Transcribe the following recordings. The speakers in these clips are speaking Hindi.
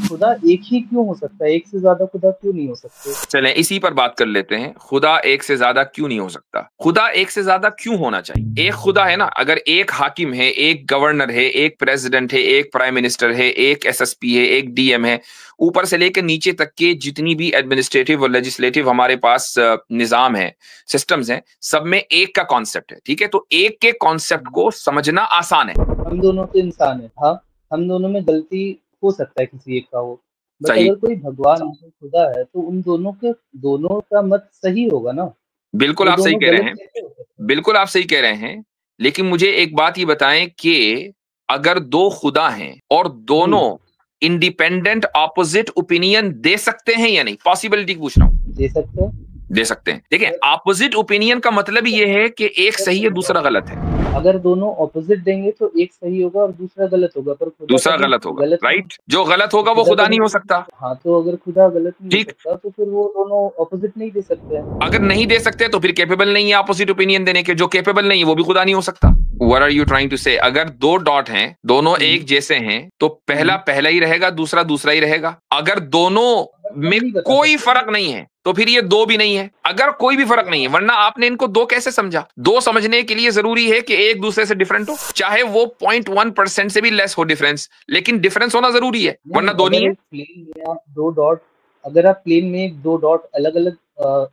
खुदा एक ही क्यों हो सकता है? एक से ज्यादा खुदा क्यों नहीं हो सकते? चलें इसी पर बात कर लेते हैं, खुदा एक से ज्यादा क्यों नहीं हो सकता? खुदा एक से ज्यादा क्यों होना चाहिए? एक खुदा है ना, अगर एक हाकिम है, एक गवर्नर है, एक प्रेसिडेंट है, एक प्राइम मिनिस्टर है, एक एसएसपी है, एक डीएम है, ऊपर से लेकर नीचे तक के जितनी भी एडमिनिस्ट्रेटिव और लेजिस्लेटिव हमारे पास निजाम है, सिस्टम्स हैं, सब में एक का कॉन्सेप्ट है। ठीक है, तो एक के कॉन्सेप्ट को समझना आसान है। हम दोनों तो इंसान है, हाँ, हम दोनों में गलती हो सकता है किसी एक का हो, बट सही, अगर कोई भगवान है, कोई खुदा है, तो उन दोनों का मत सही होगा ना। बिल्कुल वो आप सही दोनों कह रहे गलत हैं, कैसे हो सकते हैं? बिल्कुल आप सही कह रहे हैं। लेकिन मुझे एक बात ये बताएं कि अगर दो खुदा हैं और जी, दोनों इंडिपेंडेंट ऑपोजिट ओपिनियन दे सकते हैं या नहीं, पॉसिबिलिटी पूछ रहा हूं। दे सकते हैं। दे सकते हैं, देखिए सर, ऑपोजिट ओपिनियन का मतलब ये है कि एक सर सही है देखो, दूसरा गलत है, अगर दोनों ऑपोजिट देंगे तो एक सही होगा और दूसरा गलत होगा, पर खुदा दूसरा कभी गलत होगा, गलत नहीं। राइट? जो गलत तो होगा वो खुदा खुदा कभी नहीं हो गलत सकता। नहीं, हाँ, तो अगर खुदा गलत नहीं हो ठीक, सकता तो फिर वो दोनों ऑपोजिट नहीं दे सकते हैं। अगर नहीं दे सकते तो फिर कैपेबल नहीं है ऑपोजिट ओपिनियन देने के, जो कैपेबल नहीं है वो भी खुदा नहीं हो सकता। What are you trying to say? अगर दो डॉट हैं, दोनों हम्म, एक जैसे हैं, तो पहला हम्म, पहला ही रहेगा, दूसरा दूसरा ही रहेगा। अगर दोनों बट हम में नहीं बता कोई सकते। फर्क नहीं है तो फिर ये दो भी नहीं है। अगर कोई भी फर्क नहीं है, वरना आपने इनको दो कैसे समझा? दो समझने के लिए जरूरी है कि एक दूसरे से डिफरेंट हो, चाहे वो 0.1% से भी लेस हो डिफरेंस, लेकिन डिफरेंस होना जरूरी है, नहीं, वरना दो नहीं अगर है। एक प्लेन में आप दो डॉट, अगर आप प्लेन में एक दो डॉट अलग अलग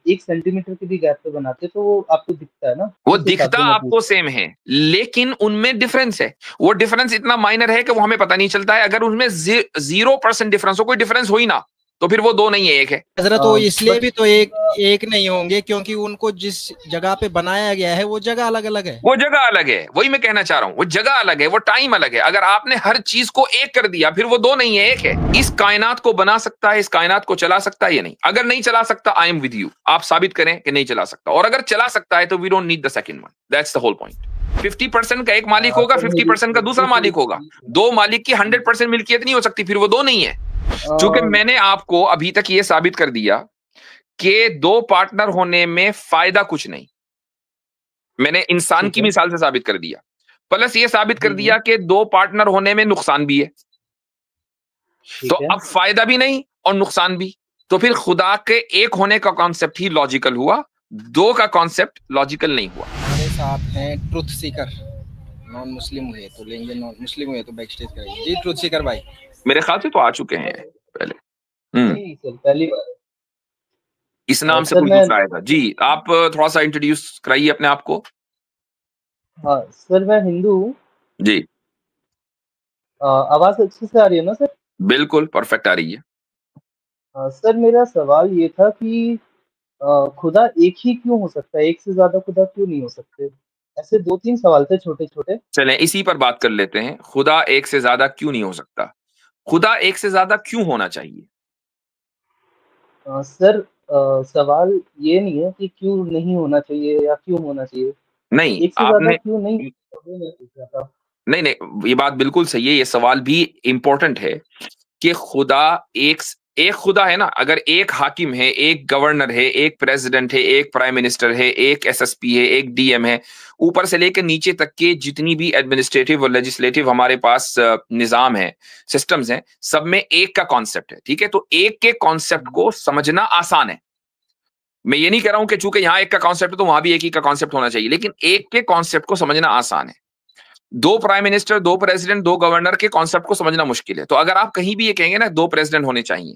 1 सेंटीमीटर के भी गैप पे बनाते तो वो आपको दिखता है ना, वो उस हिसाब दिखता से मैं पूछ आपको रहा सेम है, लेकिन उनमें डिफरेंस है। वो डिफरेंस इतना माइनर है कि वो हमें पता नहीं चलता है। अगर उनमें 0% डिफरेंस हो, कोई डिफरेंस हो ही ना, तो फिर वो दो नहीं है, एक है। हजरत वो हूँ। इसलिए बट भी तो एक एक नहीं होंगे क्योंकि उनको जिस जगह पे बनाया गया है वो जगह अलग अलग है। वो जगह अलग है, वही मैं कहना चाह रहा हूं, वो जगह अलग है, वो टाइम अलग है। अगर आपने हर चीज को एक कर दिया, फिर वो दो नहीं है, एक है। इस कायनात को बना सकता है, इस कायनात को चला सकता है या नहीं? अगर नहीं चला सकता, आई एम विद यू, आप साबित करें कि नहीं चला सकता। और अगर चला सकता है तो we don't need the second one, that's the whole point. 50% का एक मालिक होगा, सर मेरी 50% का दूसरा बिल्कुल सही मालिक होगा। दो मालिक की 100% मिल्कियत नहीं हो सकती, फिर वो दो नहीं है। चूंकि अ, मैंने आपको अभी तक ये साबित कर दिया कि दो पार्टनर होने में फायदा कुछ नहीं, मैंने इंसान ठीक की है। मिसाल से साबित कर दिया, प्लस ये साबित कर जी, जी, दिया कि दो पार्टनर होने में नुकसान भी है। तो ठीक है। अब फायदा भी नहीं और नुकसान भी, तो फिर खुदा के एक होने का कॉन्सेप्ट ही लॉजिकल हुआ, दो का कॉन्सेप्ट लॉजिकल नहीं हुआ। हमारे साथ हैं ट्रुथ सीकर, नॉन मुस्लिम हुए तो लेंगे, नॉन मुस्लिम हुए तो बैक स्टेज करेंगे। जी ट्रुथ सीकर भाई। मेरे ख्याल से तो आ चुके हैं पहले। नहीं सर, पहली बार इस नाम से सर कोई मैं, दूसरा आएगा जी। आप थोड़ा सा इंट्रोड्यूस कराइए अपने आप को। हाँ सर, मैं हिंदू हूँ। जी, आवाज अच्छे से आ रही है ना सर? बिल्कुल परफेक्ट आ रही है। सर मेरा सवाल ये था कि खुदा एक ही क्यों हो सकता है? एक से ज्यादा खुदा क्यों नहीं हो सकते? ऐसे दो तीन सवाल थे छोटे छोटे। चलें इसी पर बात कर लेते हैं, खुदा एक से ज्यादा क्यों नहीं हो सकता? खुदा एक से ज्यादा क्यों होना चाहिए? सर, सवाल ये नहीं है कि क्यों नहीं होना चाहिए या क्यों होना चाहिए, नहीं एक से ज्यादा आपने, क्यों नहीं, वो मैं पूछ रहा था। नहीं नहीं, ये बात बिल्कुल सही है, ये सवाल भी इंपॉर्टेंट है कि खुदा एक एक खुदा है ना, अगर एक हाकिम है, एक गवर्नर है, एक प्रेसिडेंट है, एक प्राइम मिनिस्टर है, एक एसएसपी है, एक डीएम है, ऊपर से लेकर नीचे तक के जितनी भी एडमिनिस्ट्रेटिव और लेजिस्लेटिव हमारे पास निजाम है, सिस्टम्स हैं, सब में एक का कॉन्सेप्ट है। ठीक है, तो एक के कॉन्सेप्ट को समझना आसान है। मैं ये नहीं कह रहा हूं कि चूंकि यहां एक का कॉन्सेप्ट है तो वहां भी एक ही का कॉन्सेप्ट होना चाहिए, लेकिन एक के कॉन्सेप्ट को समझना आसान है। दो प्राइम मिनिस्टर, दो प्रेसिडेंट, दो गवर्नर के कॉन्सेप्ट को समझना मुश्किल है। तो अगर आप कहीं भी ये कहेंगे ना दो प्रेसिडेंट होने चाहिए,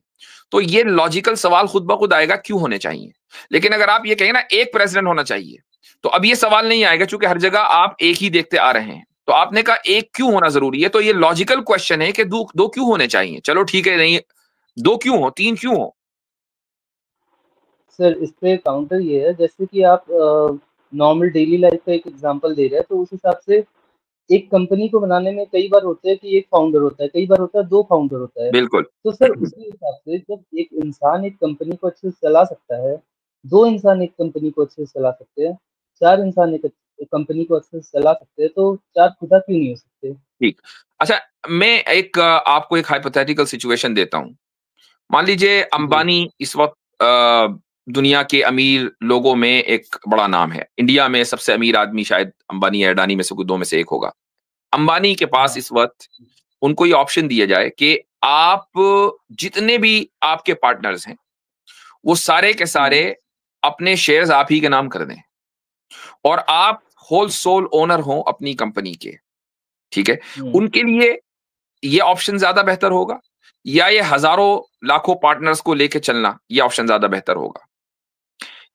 तो ये लॉजिकल सवाल खुद ब खुद आएगा क्यों होने चाहिए। लेकिन अगर आप ये कहेंगे ना एक प्रेसिडेंट होना चाहिए, तो अब ये सवाल नहीं आएगा, क्योंकि हर जगह आप एक ही देखते आ रहे हैं। तो आपने कहा एक क्यों होना जरूरी है, तो ये लॉजिकल क्वेश्चन है कि दो दो क्यों होने चाहिए। चलो ठीक है, नहीं दो क्यों हो, तीन क्यों हो? सर इस पे काउंटर ये है, जैसे कि आप नॉर्मल डेली लाइफ का एक एग्जांपल दे रहे हैं, तो उस हिसाब से एक कंपनी को बनाने में कई बार होता है कि एक फाउंडर होता है, कई बार होता है दो फाउंडर होता है। बिल्कुल। तो सर उसी हिसाब से जब एक इंसान एक कंपनी को अच्छे से चला सकता है, दो इंसान एक कंपनी को अच्छे से चला सकते हैं, चार इंसान एक कंपनी को अच्छे से चला सकते हैं, तो चार खुदा क्यों नहीं हो सकते? ठीक, अच्छा, मैं एक आपको एक हाइपोथेटिकल सिचुएशन देता हूं। मान लीजिए जी, अंबानी इस वक्त दुनिया के अमीर लोगों में एक बड़ा नाम है, इंडिया में सबसे अमीर आदमी शायद अंबानी या अडानी में से कोई दो में से एक होगा। अंबानी के पास हाँ, इस वक्त उनको ये ऑप्शन दिया जाए कि आप जितने भी आपके पार्टनर्स हैं वो सारे के सारे अपने शेयर्स आप ही के नाम कर दें और आप होल सोल ओनर हो अपनी कंपनी के, ठीक है। उनके लिए ये ऑप्शन ज्यादा बेहतर होगा या ये हजारों लाखों पार्टनर्स को लेके चलना ये ऑप्शन ज्यादा बेहतर होगा?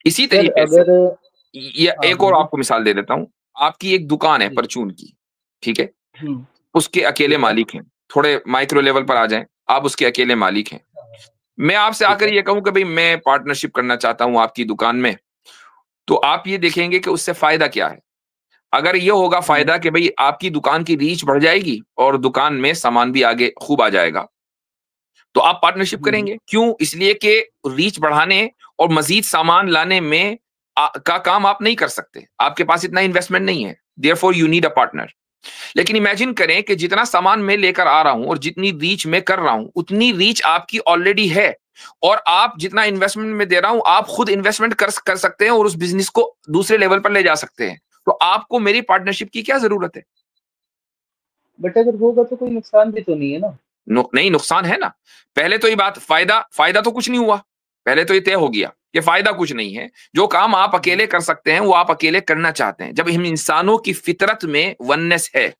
इसी सर तरीके से अगर या हाँ एक और बोलिए। आपको मिसाल दे देता हूं। आपकी एक दुकान है जी। परचून की, ठीक है। हम्म, उसके अकेले ठीक है। मालिक हैं, थोड़े माइक्रो लेवल पर आ जाएं, आप उसके अकेले मालिक हैं। मैं आपसे ठीक आकर है। ये कहूं कि भाई मैं पार्टनरशिप करना चाहता हूं आपकी दुकान में, तो आप ये देखेंगे कि उससे फायदा क्या है। अगर ये होगा फायदा कि भाई आपकी दुकान की रीच बढ़ जाएगी और दुकान में सामान भी आगे खूब आ जाएगा, तो आप पार्टनरशिप करेंगे। क्यों? इसलिए कि रीच बढ़ाने और मजीद सामान लाने में का काम आप नहीं कर सकते, आपके पास इतना इन्वेस्टमेंट नहीं है, therefore you need a partner. लेकिन इमेजिन करें कि जितना सामान मैं लेकर आ रहा हूं और जितनी रीच मैं कर रहा हूं उतनी रीच आपकी ऑलरेडी है, और आप जितना इन्वेस्टमेंट में दे रहा हूं आप खुद इन्वेस्टमेंट कर सकते हैं और उस बिजनेस को दूसरे लेवल पर ले जा सकते हैं। तो आपको मेरी पार्टनरशिप की क्या जरूरत है? बट अगर होगा तो कोई नुकसान भी तो नहीं है ना? नहीं, नुकसान है ना। पहले तो ये बात, फायदा फायदा तो कुछ नहीं हुआ, पहले तो ये तय हो गया कि फायदा कुछ नहीं है। जो काम आप अकेले कर सकते हैं वो आप अकेले करना चाहते हैं। जब हम इंसानों की फितरत में वननेस है,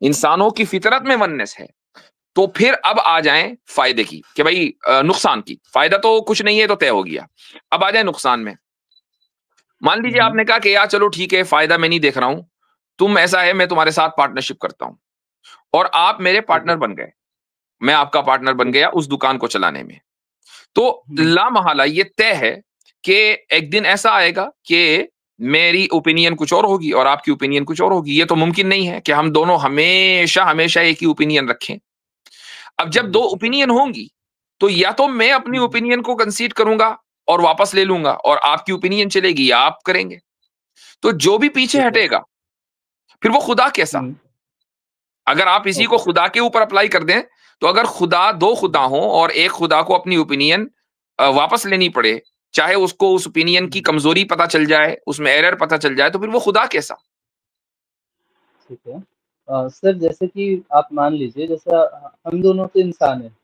इंसानों की फितरत में वननेस है, तो फिर अब आ जाएं फायदे की कि भाई नुकसान की। फायदा तो कुछ नहीं है तो तय हो गया, अब आ जाए नुकसान में। मान लीजिए आपने कहा कि यार चलो ठीक है फायदा मैं नहीं देख रहा हूं, तुम ऐसा है मैं तुम्हारे साथ पार्टनरशिप करता हूं और आप मेरे ठीक पार्टनर है। बन गए, मैं आपका पार्टनर बन ठीक गया है। उस दुकान को चलाने में। तो ला महला ये तय है कि एक दिन ऐसा आएगा कि मेरी ओपिनियन कुछ और होगी और आपकी ओपिनियन कुछ और होगी। ये तो मुमकिन नहीं है कि हम दोनों हमेशा हमेशा एक ही ओपिनियन रखें। अब जब दो जी। ओपिनियन होंगी तो या तो मैं अपनी ओपिनियन को कंसीड करूंगा और वापस ले लूंगा और आपकी ओपिनियन चलेगी या आप करेंगे। तो जो भी पीछे ठीक है। हटेगा फिर वो खुदा कैसा। अगर आप इसी को ओके। खुदा के ऊपर अप्लाई कर दें, तो अगर खुदा दो खुदा हो और एक खुदा को अपनी ओपिनियन वापस लेनी पड़े, चाहे उसको उस ओपिनियन की कमजोरी पता चल जाए, उसमें एरर पता चल जाए, तो फिर वो खुदा कैसा। ठीक है। सर जैसे कि आप मान लीजिए जैसे हम दोनों तो इंसान हैं।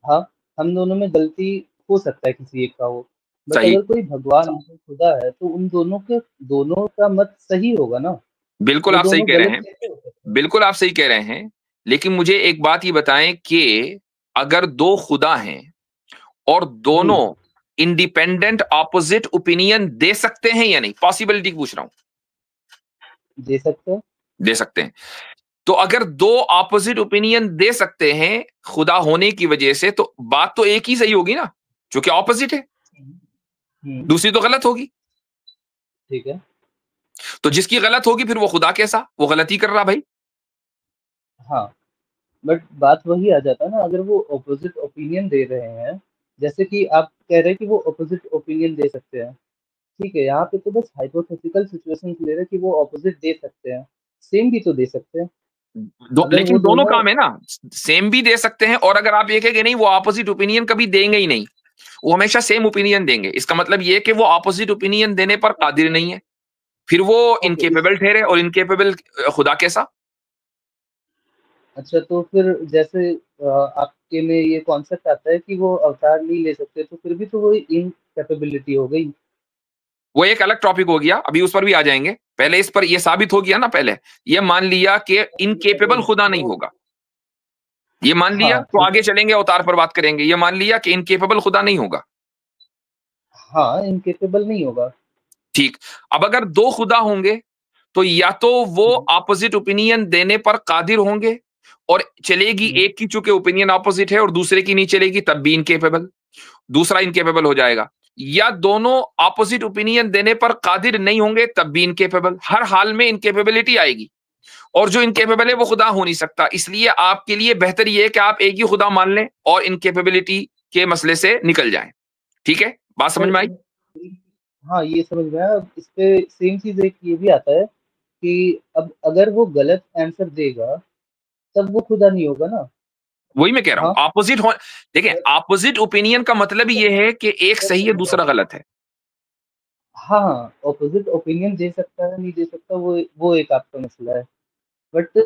हाँ, हम दोनों में गलती हो सकता है किसी एक का हो, बट सही, अगर कोई भगवान है, खुदा है, तो उन दोनों का मत सही होगा ना? बिल्कुल वो आप सही दोनों कह रहे गलत हैं, कैसे हो सकते हैं? बिल्कुल आप सही कह रहे हैं। लेकिन मुझे एक बात ये बताएं कि अगर दो खुदा हैं और जी, दोनों इंडिपेंडेंट ऑपोजिट ओपिनियन दे सकते हैं या नहीं, पॉसिबिलिटी पूछ रहा हूं। दे सकते हैं। दे सकते हैं। तो अगर दो ऑपोजिट ओपिनियन दे सकते हैं खुदा होने की वजह से, तो बात तो एक ही सही होगी ना, जो कि ऑपोजिट है। हुँ, दूसरी तो गलत होगी। ठीक है। तो जिसकी गलत होगी फिर वो खुदा कैसा, वो गलती कर रहा भाई। हाँ, बट बात वही आ जाता है ना, अगर वो अपोज़िट ओपिनियन दे रहे हैं, जैसे कि आप कह रहे हैं कि वो अपोज़िट ओपिनियन दे सकते हैं, ठीक है, यहाँ पे तो बस हाइपोथेटिकल सिचुएशंस ले रहे हैं कि वो अपोज़िट दे सकते हैं, सेम भी तो दे सकते हैं। अगर वो लेकिन दोनों दोनों काम है ना, सेम भी दे सकते हैं और अगर आप ये कहें कि नहीं वो ऑपोजिट ओपिनियन कभी देंगे ही नहीं, वो हमेशा सेम ओपिनियन देंगे, इसका मतलब ये कि वो ऑपोजिट ओपिनियन देने पर कादिर नहीं है, फिर वो ओके इस इनकेपेबल ठहरे। और इनकेपेबल खुदा कैसा। अच्छा तो फिर जैसे आपके में ये कॉन्सेप्ट आता है कि वो अवतार नहीं ले सकते, तो फिर भी तो वो इनकैपेबिलिटी हो गई। वो एक अलग टॉपिक हो गया, अभी उस पर भी आ जाएंगे। पहले इस पर ये साबित हो गया ना, पहले ये मान लिया कि इनकेपेबल खुदा नहीं वो होगा, ये मान लिया, हाँ, तो ठीक आगे है। चलेंगे अवतार पर बात करेंगे। ये मान लिया कि इनकेपेबल खुदा नहीं होगा, हाँ, इनकेपेबल नहीं होगा। ठीक। अब अगर दो खुदा होंगे तो या तो वो हुँ, ऑपोजिट ओपिनियन देने पर कादिर होंगे और चलेगी हुँ, एक की, चूंकि ओपिनियन ऑपोजिट है, और दूसरे की नहीं चलेगी तब भी इनकेपेबल, दूसरा इनकेपेबल हो जाएगा। या दोनों ऑपोजिट ओपिनियन देने पर कादिर नहीं होंगे तब भी इनकेपेबल, हर हाल में इनकेपेबिलिटी आएगी। और जो इनकेपेबल है वो खुदा हो नहीं सकता। इसलिए आपके लिए बेहतर ये है कि आप एक ही खुदा मान लें और इनकेपेबिलिटी के मसले से निकल जाएं। ठीक है, बात समझ सर में आई। हाँ, ये समझ में आया। अब इस पे सेम चीज़ एक ये भी आता है कि अब अगर वो गलत आंसर देगा, तब वो खुदा नहीं होगा ना? वही मैं कह रहा हूं, हाँ, ऑपोजिट हो। देखिए, ऑपोजिट ओपिनियन का मतलब ये है कि एक सही है दूसरा गलत है। हाँ, ऑपोज़िट ओपिनियन दे सकता है, नहीं दे सकता, वो एक आपका मसला है। बट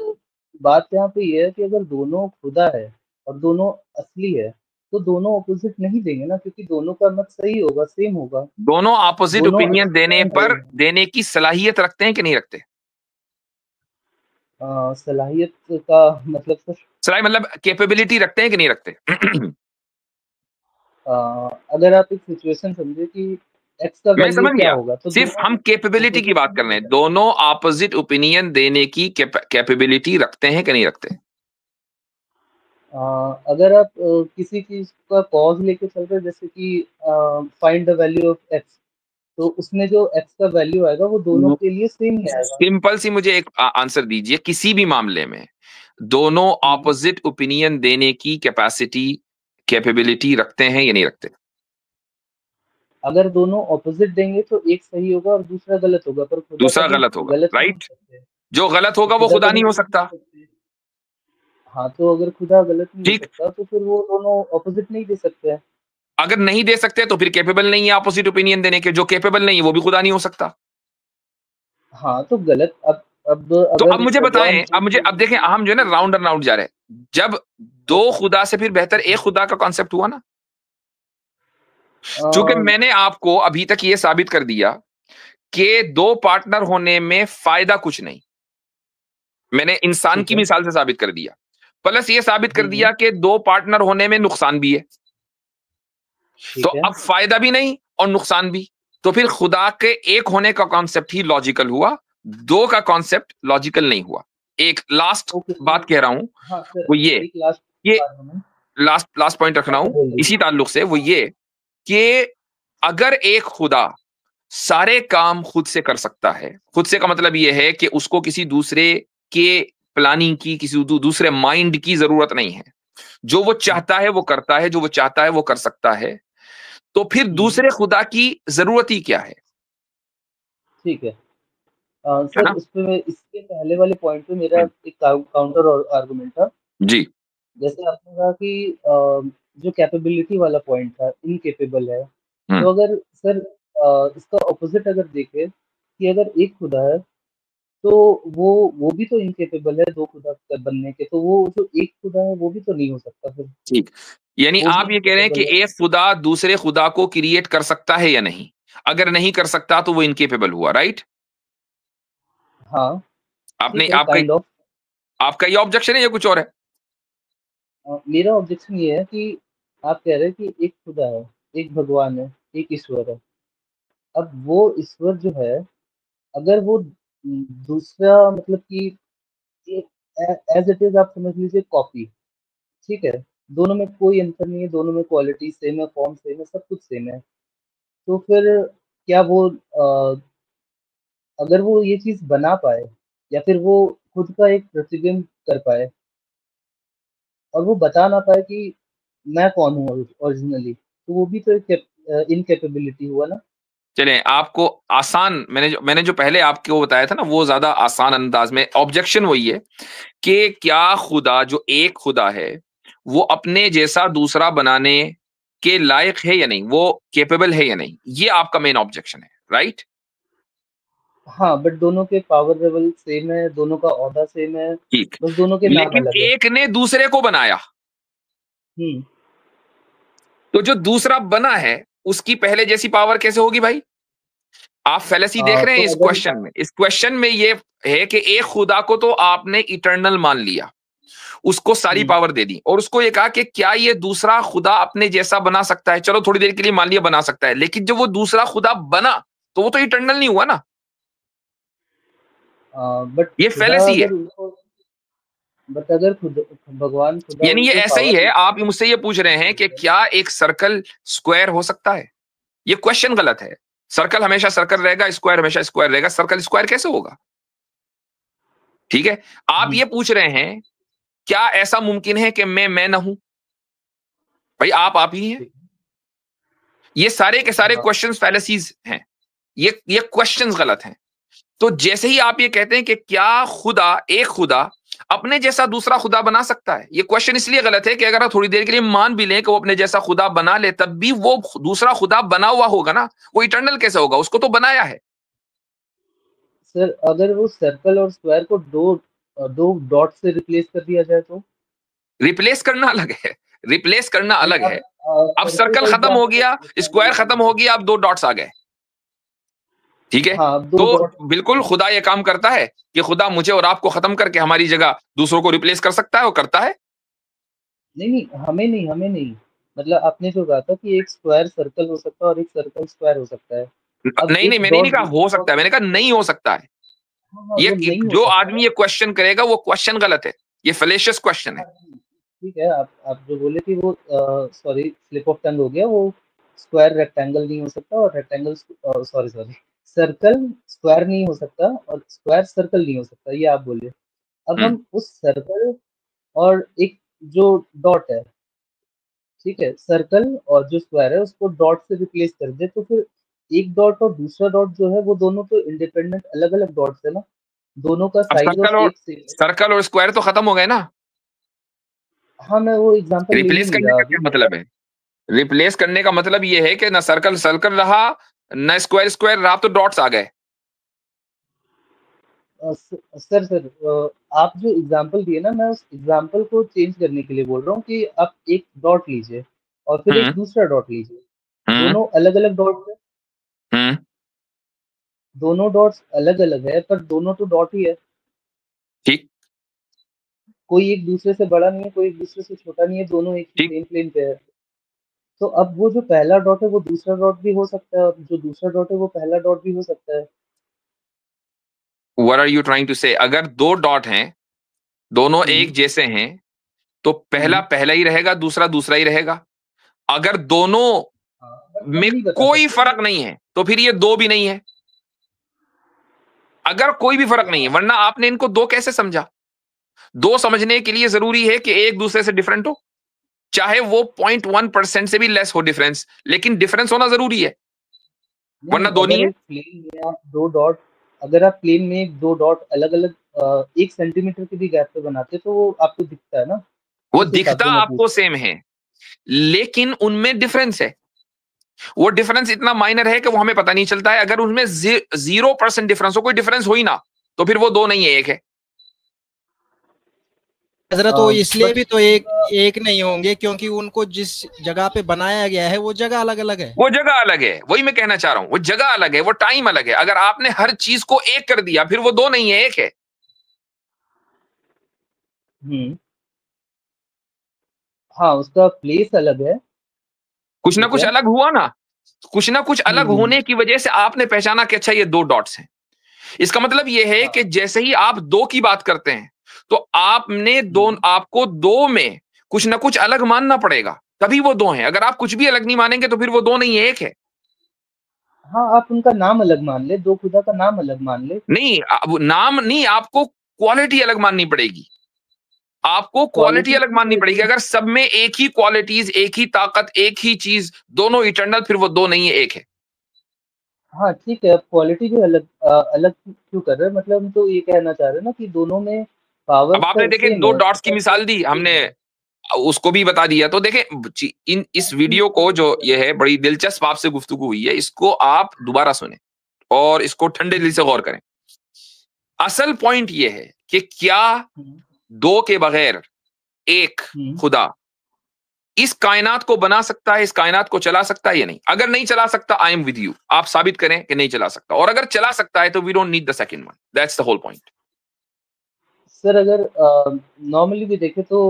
बात यहाँ पे ये है कि अगर दोनों खुदा है और दोनों असली है, तो दोनों ऑपोजिट नहीं देंगे ना, क्योंकि दोनों का मत सही होगा, सेम होगा। दोनों ऑपोजिट दोनों ओपिनियन अच्छे देने हैं, पर बुरे हैं। देने की सलाहियत रखते हैं कि नहीं रखते? सलाहियत का मतलब सर, सलाही मतलब कैपेबिलिटी रखते हैं कि नहीं रखते? अ, अगर आप एक सिचुएशन समझे कि एक्स का मैं वैल्यू समझ क्या गया, होगा, तो सिर्फ दोनों हम कैपेबिलिटी की ऑपोजिट बात नहीं कर दे रहे हैं। सकते। दोनों ऑपोजिट ओपिनियन देने की कैपेबिलिटी रखते हैं कि नहीं रखते? अगर आप किसी चीज का कॉज लेके चल रहे हैं, जैसे कि find the value of x, तो उसमें जो एक्स का वैल्यू आएगा वो दोनों के लिए सेम ही आएगा। सिंपल सी मुझे एक आंसर दीजिए, किसी भी मामले में दोनों हम्म, ऑपोजिट ओपिनियन देने की कैपेसिटी कैपेबिलिटी रखते हैं या नहीं रखते? अगर दोनों ऑपोजिट देंगे तो एक सही होगा और दूसरा गलत होगा, पर खुदा दूसरा कभी गलत होगा, गलत नहीं हो राइट? सकते। जो गलत तो होगा वो खुदा खुदा कभी नहीं हो गलत नहीं सकता। हो सकते। हाँ, तो अगर खुदा गलत नहीं हो ठीक। सकता तो फिर वो दोनों ऑपोजिट नहीं दे सकते हैं। अगर नहीं दे सकते तो फिर कैपेबल नहीं है ऑपोजिट ओपिनियन देने के। जो कैपेबल नहीं है वो भी खुदा नहीं हो सकता। हाँ, तो गलत अब तो अब अगर मुझे भगवान बताएं, अब झूठ मुझे बोल अब देखें, रहे हम जो है ना राउंड एंड राउंड जा रहे हैं। जब दो हैं। खुदा से फिर बेहतर एक खुदा का कॉन्सेप्ट हुआ ना। चूंकि ओके। मैंने आपको अभी तक ये साबित कर दिया कि दो पार्टनर होने में फायदा कुछ नहीं। मैंने इंसान ठीक की है। मिसाल से साबित कर दिया, प्लस ये साबित कर हम्म, दिया कि दो पार्टनर होने में नुकसान भी है। तो ठीक है। अब फायदा भी नहीं और नुकसान भी, तो फिर खुदा के एक होने का कॉन्सेप्ट ही लॉजिकल हुआ, दो का कॉन्सेप्ट लॉजिकल नहीं हुआ। एक लास्ट ओके, बात तो कह रहा हूं, हाँ सर, वो ये एक लास्ट ये आर्गुमेंट। लास्ट लास्ट पॉइंट रख हाँ रहा सर, हूं बोल इसी दीजिए। ताल्लुक से, वो ये कि अगर एक खुदा सारे काम खुद से कर सकता है, खुद से का मतलब ये है कि उसको किसी दूसरे के प्लानिंग की, किसी दूसरे माइंड की जरूरत नहीं है। जो वो हम्म, चाहता है वो करता है, जो वो चाहता है वो कर सकता है। तो फिर हम्म, दूसरे खुदा की जरूरत ही क्या है? ठीक है। है सर, ना? इस पे इसके पहले वाले पॉइंट पे मेरा हम्म, एक काउंटर और आर्गुमेंट था। जी। जैसे आपने कहा कि जो कैपेबिलिटी वाला पॉइंट था, इनकेपेबल है। हम्म, तो अगर सर इसका ऑपोजिट अगर देखें कि अगर एक खुदा है, तो वो भी तो इनकेपेबल है दो खुदा बनने के, तो वो जो एक खुदा है वो भी तो नहीं हो सकता फिर। ठीक। यानी वो भी आप ये कह रहे हैं कि इनकेपेबल है। एक खुदा दूसरे खुदा को क्रिएट कर सकता है या नहीं? अगर नहीं कर सकता तो वो इनकेपेबल हुआ, राइट? हाँ, आपने ठीक है, आपका काइंड ऑफ। आपका ये ऑब्जेक्शन है या कुछ और है? मेरा ऑब्जेक्शन ये है कि आप कह रहे हैं कि एक खुदा है, एक भगवान है, एक ईश्वर है। अब वो ईश्वर जो है, अगर वो दूसरा मतलब कि एज इट इज आप समझ लीजिए कॉपी, ठीक है, दोनों में कोई अंतर नहीं है, दोनों में क्वालिटी सेम है, फॉर्म सेम है, सब कुछ सेम है। तो फिर क्या वो अगर वो ये चीज बना पाए, या फिर वो खुद का एक प्रतिबिंब कर पाए, और वो बता ना पाए कि मैं कौन हूँ ओरिजिनली, तो वो भी तो एक इनकेपेबिलिटी हुआ ना। चलें, आपको आसान, मैंने जो पहले आपको बताया था ना, वो ज्यादा आसान अंदाज में ऑब्जेक्शन वही है कि क्या खुदा, जो एक खुदा है, वो अपने जैसा दूसरा बनाने के लायक है या नहीं, वो केपेबल है या नहीं? ये आपका मेन ऑब्जेक्शन है, राइट? हाँ, बट दोनों के पावर लेवल सेम है, दोनों का ओहदा सेम है, ठीक। बस दोनों के नाम लेकिन अलग है। एक ने दूसरे को बनाया, हम्म। तो जो दूसरा बना है उसकी पहले जैसी पावर कैसे होगी भाई? आप फेलेसी देख रहे हैं तो इस अगर क्वेश्चन में। इस क्वेश्चन में ये है कि एक खुदा को तो आपने इटर्नल मान लिया, उसको सारी हम्म, पावर दे दी, और उसको ये कहा कि क्या ये दूसरा खुदा अपने जैसा बना सकता है? चलो थोड़ी देर के लिए मान लिया बना सकता है, लेकिन जब वो दूसरा खुदा बना तो वो तो इटर्नल नहीं हुआ ना। बट ये खुदा फेलेसी है। अगर उनको बट अगर भगवान खुदा यानी ये उनको ऐसा ही पावर है, देते आप मुझसे ये पूछ रहे हैं कि हैं। क्या एक सर्कल स्क्वायर हो सकता है? ये क्वेश्चन गलत है। सर्कल हमेशा सर्कल रहेगा, स्क्वायर हमेशा स्क्वायर रहेगा। सर्कल स्क्वायर कैसे होगा? ठीक है। आप हम्म, ये पूछ रहे हैं क्या ऐसा मुमकिन है कि मैं ना हूं? भाई आप ही हैं। ठीक ये सारे के है। सारे हाँ क्वेश्चंस फैलेसीज हैं। ये क्वेश्चंस गलत हैं। तो जैसे ही आप ये कहते हैं कि क्या खुदा, एक खुदा अपने जैसा दूसरा खुदा बना सकता है, ये क्वेश्चन इसलिए गलत है कि अगर आप थोड़ी देर के लिए मान भी लें कि वो अपने जैसा खुदा बना ले, तब भी वो दूसरा खुदा बना हुआ होगा ना। वो इटर्नल कैसे होगा? उसको तो बनाया है। सर, अगर वो सर्कल और स्क्वायर को दो 2 डॉट से रिप्लेस कर दिया जाए तो? रिप्लेस करना अलग है, रिप्लेस करना नहीं अलग आप है। अब सर्कल सर्कल का खत्म हो एग्ज़ाम्पल गया, स्क्वायर खत्म हो गया, अब 2 डॉट्स आ गए। ठीक है? हाँ, 2 तो डॉट बिल्कुल खुदा ये काम करता है कि खुदा मुझे और आपको खत्म करके हमारी जगह दूसरों को रिप्लेस कर सकता है, वो करता है। नहीं, हमें नहीं। मतलब आपने जो कहा था कि एक स्क्वायर सर्कल हो सकता है और एक सर्कल स्क्वायर हो सकता है। अब नहीं, नहीं, एक मैंने नहीं डॉट कहा दूसरे हो डॉट सकता है, मैंने कहा नहीं हो सकता है। हाँ, ये वो नहीं हो जो सकता आदमी है। ये क्वेश्चन करेगा वो क्वेश्चन गलत है, ये फैलेशियस क्वेश्चन है। हाँ, ठीक है, आप जो बोले कि वो सॉरी स्लिप ऑफ टंग हो गया, वो स्क्वायर रेक्टेंगल नहीं हो सकता और रेक्टेंगल सॉरी सर्कल स्क्वायर नहीं हो सकता और स्क्वायर सर्कल नहीं हो सकता, ये आप बोले। अब हम्म हम उस सर्कल और एक जो डॉट है, ठीक है, सर्कल और जो स्क्वायर है उसको डॉट से रिप्लेस कर दे तो फिर एक डॉट और दूसरा डॉट जो है वो दोनों तो इंडिपेंडेंट अलग-अलग डॉट्स है ना, दोनों का अब साइज़ और शेप सेम है। सर्कल और स्क्वायर तो खत्म हो गए ना। हाँ, मैं वो एग्ज़ाम्पल ले ही रिप्लेस नहीं करने रहा का अभी क्या मतलब है? रिप्लेस करने का मतलब ये है कि ना सर्कल सर्कल रहा, ना स्क्वायर स्क्वायर रहा, तो डॉट्स आ गए। सर आप जो एग्ज़ाम्पल दिए ना मैं उस एग्ज़ाम्पल को चेंज करने के लिए बोल रहा हूँ कि आप एक डॉट लीजिए और फिर एक हम्म दूसरा डॉट लीजिए। हम्म दोनों अलग-अलग डॉट्स हैं, हम्म दोनों डॉट्स अलग-अलग है पर दोनों तो डॉट ही है। ठीक कोई एक दूसरे से बड़ा नहीं है, कोई एक दूसरे से छोटा नहीं है, दोनों एक ही ठीक। सेम प्लेन पे है। तो अब वो जो पहला डॉट है वो दूसरा डॉट भी हो सकता है और जो दूसरा डॉट है वो पहला डॉट भी हो सकता है। What are you trying to say? अगर 2 डॉट हैं, दोनों हुँ, एक जैसे हैं, तो पहला हुँ। पहला ही रहेगा, दूसरा दूसरा ही रहेगा। अगर दोनों हाँ, बट हम में नहीं बता कोई सकते फर्क कि नहीं है, तो फिर ये 2 भी नहीं है। अगर कोई भी फर्क नहीं है, हाँ, वरना आपने इनको 2 कैसे समझा? 2 समझने के लिए ज़रूरी है कि एक दूसरे से डिफरेंट हो, चाहे वो 0.1% से भी लेस हो डिफरेंस, लेकिन डिफरेंस होना ज़रूरी है, वरना नहीं 2 नहीं अगर है। एक प्लेन में आप 2 डॉट अगर आप प्लेन में 2 डॉट अलग-अलग 1 सेंटीमीटर के भी गैप पे बनाते तो वो आपको दिखता है ना, वो उस हिसाब दिखता से मैं पूछ आपको रहा हूँ। सेम है, लेकिन उनमें डिफरेंस है। वो डिफरेंस इतना माइनर है कि वो हमें पता नहीं चलता है। अगर उनमें 0% डिफरेंस हो, कोई डिफरेंस हो ही ना, तो फिर वो 2 नहीं है, 1 है। हजरत वो इसलिए बट भी तो एक एक नहीं होंगे क्योंकि उनको जिस जगह पे बनाया गया है वो जगह अलग अलग है। वो जगह अलग है, वही मैं कहना चाह रहा हूं। वो जगह अलग है, वो टाइम अलग है। अगर आपने हर चीज को एक कर दिया, फिर वो 2 नहीं है, 1 है। हुँ, हाँ, उसका प्लेस अलग है, कुछ ना ठीक कुछ है। अलग हुआ ना। कुछ ना कुछ हुँ, अलग हुँ। होने की वजह से आपने पहचाना कि अच्छा ये 2 डॉट्स हैं। इसका मतलब ये है कि हाँ, जैसे ही आप 2 की बात करते हैं, तो आपने दो हुँ। आपको 2 में कुछ ना कुछ अलग मानना पड़ेगा, तभी वो 2 हैं। अगर आप कुछ भी अलग नहीं मानेंगे, तो फिर वो 2 नहीं है, 1 है। हाँ, आप उनका नाम अलग मान लें, 2 खुदा का नाम अलग मान लें, नहीं, वो नाम नहीं, आपको क्वालिटी अलग माननी पड़ेगी। आपको क्वालिटी क्वालिटी अलग ठीक माननी है पड़ेगी। जो अगर सब में एक ही क्वालिटीज, एक ही ताकत, एक ही चीज, दोनों इटर्नल, फिर वो 2 नहीं है, 1 है। हाँ, ठीक है, अब क्वालिटी भी अलग क्यों कर रहे हैं? मतलब हम तो ये कहना चाह रहे हैं ना कि दोनों में पावर अब आपने स देखे सेम 2 है, डॉट्स की सबसे मिसाल दी सेम हमने, है। उसको भी बता दिया। तो देखें, इन इस वीडियो को जो ये है, बड़ी दिलचस्प आपसे गुफ्तगू हुई है, इसको आप दोबारा सुने और इसको ठंडे दिल से गौर करें। असल पॉइंट ये है कि क्या हुँ, 2 के बगैर एक हुँ। खुदा इस कायनात को बना सकता है, इस कायनात को चला सकता है या नहीं? अगर नहीं चला सकता, आई एम विद यू, आप साबित करें कि नहीं चला सकता। और अगर चला सकता है, तो we don't need the second one. That's the whole point. Sir अगर नॉर्मली भी देखें तो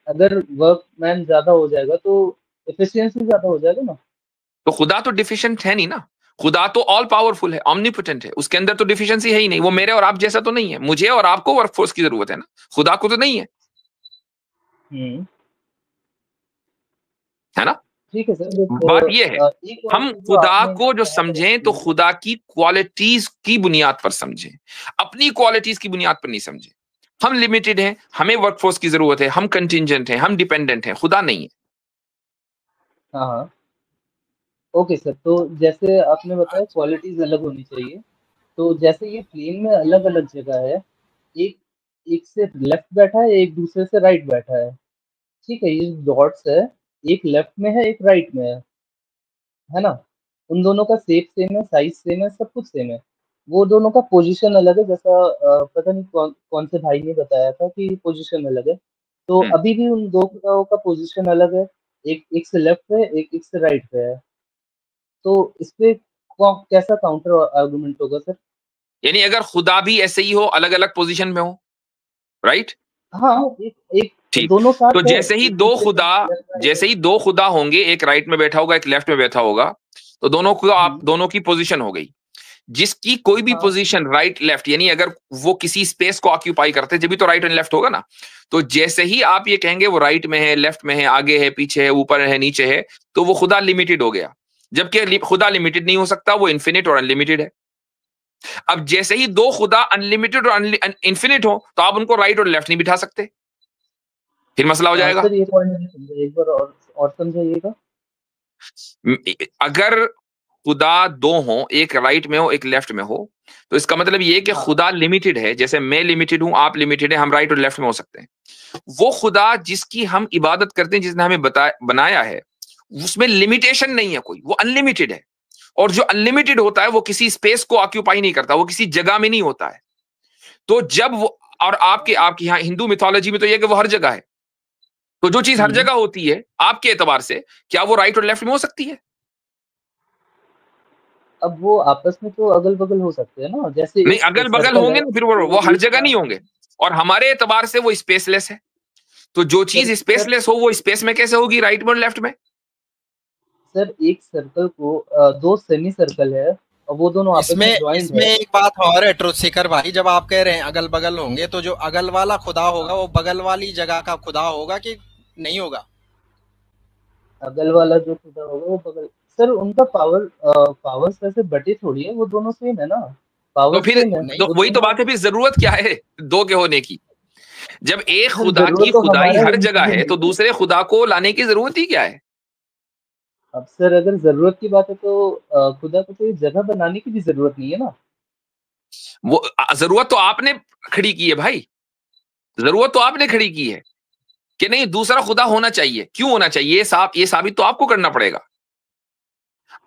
अगर वर्कमैन ज़्यादा हो जाएगा तो एफिशिएंसी ज़्यादा हो जाएगा ना? तो खुदा तो डिफिशिएंट है नहीं ना। खुदा तो ऑल पावरफुल है, ऑमनीपोटेंट है, उसके अंदर तो डिफिशिएंसी है ही नहीं। वो मेरे और आप जैसा तो नहीं है। मुझे और आपको वर्कफोर्स की जरूरत है ना, खुदा को तो नहीं हुँ, है ना। ठीक है सर बट बात ये है, एक और हम चीज़ जो खुदा आपने को जो यहाँ पर समझें, तो एक्सप्लेन खुदा की क्वालिटीज की बुनियाद पर समझें, अपनी क्वालिटीज की बुनियाद पर नहीं समझें। हम लिमिटेड हैं, हमें वर्कफोर्स की जरूरत है, हम कंटिजेंट हैं, हम डिपेंडेंट हैं, खुदा नहीं है। हाँ, हाँ। ओके सर, तो जैसे आपने बताया क्वालिटीज़ अलग होनी चाहिए, तो जैसे ये प्लेन में अलग-अलग जगह है, एक एक से लेफ्ट बैठा है, एक दूसरे से राइट बैठा है, ठीक है? ये डॉट्स है, एक लेफ्ट में है, एक राइट में है ना? उन दोनों का शेप सेम है, साइज़ सेम है, सब कुछ सेम है। वो दोनों का पोजीशन अलग है, जैसा पता नहीं कौन से भाई ने बताया था कि पोजीशन अलग है। तो अभी भी उन दो खुदाओं का पोजीशन अलग है, एक से लेफ्ट पे, एक से राइट पे है। तो इस पे कैसा काउंटर आर्गुमेंट होगा सर? यानी अगर खुदा भी ऐसे ही हो, अलग अलग पोजीशन में हो, राइट? हाँ, एक ठीक। दोनों साथ तो है, जैसे ही दो खुदा होंगे, एक राइट में बैठा होगा, एक लेफ्ट में बैठा होगा, तो दोनों को आप दोनों की पोजीशन हो गई। जिसकी कोई भी पोजीशन राइट लेफ्ट, यानी अगर वो किसी स्पेस को ऑक्यूपाई करते हैं, जब भी तो राइट एंड लेफ्ट होगा ना। तो जैसे ही आप ये कहेंगे वो राइट में है, लेफ्ट में है, आगे है, पीछे है, ऊपर है, नीचे है, तो वो खुदा लिमिटेड हो गया। जबकि खुदा लिमिटेड नहीं हो सकता, वो इन्फिनिट और अनलिमिटेड है। अब जैसे ही दो खुदा अनलिमिटेड और इन्फिनिट हो, तो आप उनको राइट और लेफ्ट नहीं बिठा सकते, फिर मसला हो जाएगा। सर ये पॉइंट नहीं समझा, एक बार और समझाइएगा। अगर खुदा दो हो, एक राइट में हो, एक लेफ्ट में हो, तो इसका मतलब ये कि खुदा लिमिटेड है। जैसे मैं लिमिटेड हूं, आप लिमिटेड है, हम राइट और लेफ्ट में हो सकते हैं। वो खुदा जिसकी हम इबादत करते हैं, जिसने हमें बनाया है, उसमें लिमिटेशन नहीं है कोई, वो अनलिमिटेड है। और जो अनलिमिटेड होता है वो किसी स्पेस को ऑक्यूपाई नहीं करता, वो किसी जगह में नहीं होता है। तो जब वो, और आपके यहाँ हिंदू मिथोलॉजी में तो ये कि वो हर जगह है। तो जो चीज हर जगह होती है आपके एतबार से, क्या वो राइट और लेफ्ट में हो सकती है? अब वो आपस में तो अगल बगल हो सकते हैं ना, जैसे नहीं, अगल बगल होंगे ना, फिर वो हर जगह नहीं होंगे। और हमारे एतबार से वो स्पेसलेस है। तो जो चीज स्पेसलेस हो वो स्पेस में कैसे होगी, राइट में और लेफ्ट में? सर एक सर्कल को दो सेमी सर्कल है और वो दोनों आपस में ज्वाइंट है। इसमें एक बात और है ट्रुथ सीकर भाई, जब आप कह रहे हैं अगल बगल होंगे, तो जो अगल वाला खुदा होगा वो बगल वाली जगह का खुदा होगा कि नहीं होगा? अगल वाला जो खुदा होगा वो बगल, सर उनका पावर्स वैसे बटे थोड़ी है, वो दोनों सेम है ना, पावर तो फिर सेम है। तो वही तो बात है, फिर जरूरत क्या है दो के होने की? जब एक सर खुदा की जरूरत तो खुदाई हमारा हर इनके जगह लिए है, तो नहीं है। दूसरे खुदा को लाने की जरूरत ही क्या है? अब सर अगर जरूरत की बात है तो खुदा को तो एक जगह बनाने की भी जरूरत नहीं है ना। वो जरूरत तो आपने खड़ी की है भाई, जरूरत तो आपने खड़ी की है कि नहीं दूसरा खुदा होना चाहिए। क्यों होना चाहिए, ये साबित तो आपको करना पड़ेगा।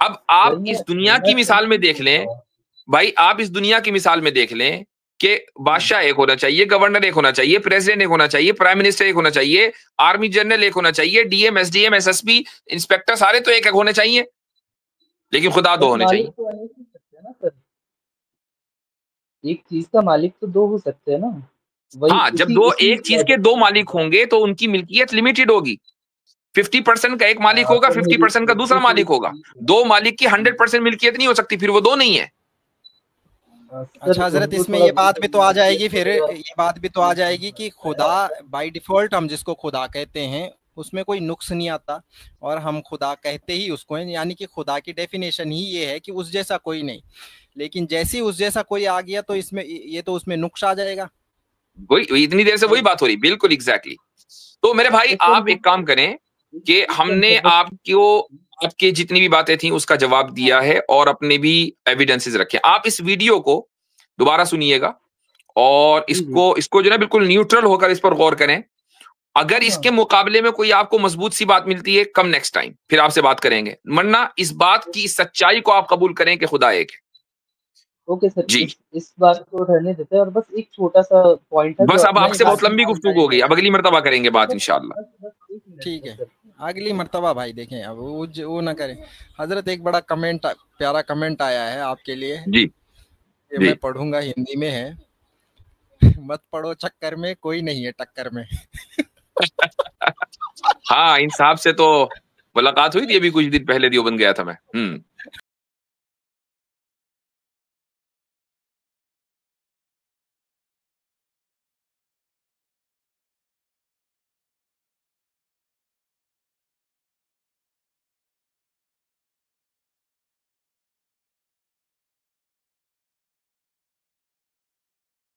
अब सर आप मैं इस दुनिया होना की मिसाल में चाहिए देख बोल रहा लें हूँ। भाई, आप इस दुनिया की मिसाल में देख लें कि बादशाह एक होना चाहिए, गवर्नर एक होना चाहिए, प्रेसिडेंट एक होना चाहिए, प्राइम मिनिस्टर एक होना चाहिए, आर्मी जनरल एक होना चाहिए, डीएम, एसडीएम, एसएसपी, इंस्पेक्टर, सारे तो एक एक होने चाहिए, लेकिन खुदा दो बट होने मालिक चाहिए। तो अनेक हो सकते हैं ना सर, एक चीज का मालिक तो दो हो सकते हैं ना, वही हाँ, जब उसी दो उसी एक चीज के लॉजिक दो से मैं मालिक पूछ रहा हूँ। होंगे तो उनकी मिल्कियत लिमिटेड होगी। 50% का एक मालिक होगा, सर मेरी 50% का दूसरा मेरी थोड़ी मालिक होगा। सी दो मालिक की 100% मिल्कियत नहीं हो सकती, फिर वो दो नहीं है। सर अच्छा हजरत, उर्दू इसमें थोड़ा ये बात भी तो आ मिल्कियत जाएगी, फिर वगैरह ये बात भी तो आ जाएगी कि खुदा बाय डिफॉल्ट हम जिसको खुदा कहते हैं उसमें कोई नुक्स नहीं आता, और हम खुदा कहते ही उसको हैं, यानी कि खुदा की डेफिनेशन ही ये है कि उस जैसा कोई नहीं। लेकिन जैसे ही उस जैसा कोई आ गया तो इसमें ये तो उसमें नुक्स आ जाएगा। वही इतनी देर से वही बात हो रही, बिल्कुल एग्जैक्टली। तो मेरे भाई तो सर आप वो एक काम करें कि एक हमने सेकंड सर, बस आपके जितनी भी बातें थी उसका जवाब दिया है और अपने भी एविडेंसेस रखे। आप इस वीडियो को दोबारा सुनिएगा और जी जी इसको इसको जो है बिल्कुल न्यूट्रल होकर इस पर गौर करें। अगर इसके हाँ मुकाबले में कोई आपको मजबूत सी बात मिलती है, कम नेक्स्ट टाइम फिर आपसे बात करेंगे, वरना इस बात की, इस सच्चाई को आप कबूल करें कि खुदा एक है। ओके सर, जी, इस बात को रहने देते हैं, और बस एक छोटा सा पॉइंट है जो बस अब नहीं आपसे बहुत बाकी लंबी गुफ्तगू हो गई, अब अगली मरतबा करेंगे बात बस इंशाल्लाह। बस 1 मिनट ठीक है है, सर। अगली मर्तबा भाई देखें, अब वो ना करें। हजरत एक बड़ा कमेंट, प्यारा कमेंट आया है आपके लिए, जी ये जी। मैं पढ़ूंगा, हिंदी में है। मत पढ़ो चक्कर में, कोई नहीं है टक्कर में। हाँ, इन साहब से तो मुलाकात हुई थी अभी कुछ दिन पहले, देवबंद गया था मैं।